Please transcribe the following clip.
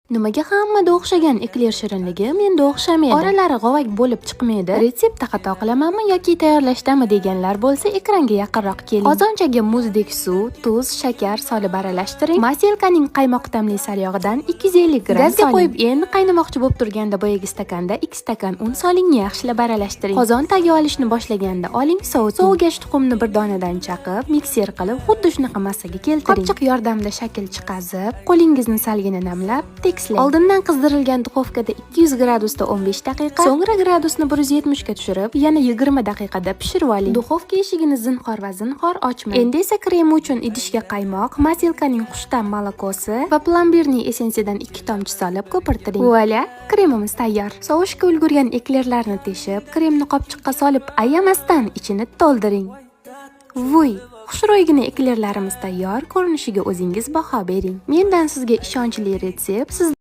Nimaga hammada o'xshagan ekler shirinligi menda o'xshamaydi? Oralari g'ovak bo'lib chiqmaydi. Retseptda xato qilamanmi yoki tayyorlashdami deganlar bo'lsa, ekranga yaqinroq keling. Qozonchaga muzdek suv, tuz, shakar solib aralashtiring. Maselkaning qaymoq ta'mli saryog'idan 250 gramm gazga qo'yib, endi qaynamoqchi bo'lib turganda boyagi stakanda 2 stakan un soling, yaxshilab aralashtiring. Qozon tagi olishni boshlaganda oling, soviting. Sovugach tuxumni bir donadan chaqib, mikser qilib, xuddi shunaqa massaga keltiring. Qopchiq yordamida shakl chiqazib, qo'lingizni salgina namlab, oldindan qizdirilgan duxovkada 200 gradusda 15 daqiqa, so'ngra gradusni 170 ga tushirib, yana 20 daqiqada pishirib oling. Duxovka eshigini zinhor va zinhor ochmang. Endi esa krem uchun idishga qaymoq, maselkaning xushtam molokosi va plombirning essensiyadan 2 tomchi solib ko'pirtiring. Voila, kremimiz tayyor. Sovishga ulgurgan eklerlarni teshib, kremni qopchiqqa solib, ayamasdan ichini to'ldiring. Vuy! Xushro'ygina eklerlarimiz tayyor, ko'rinishiga o'zingiz baho bering. Mendan sizga ishonchli retsept.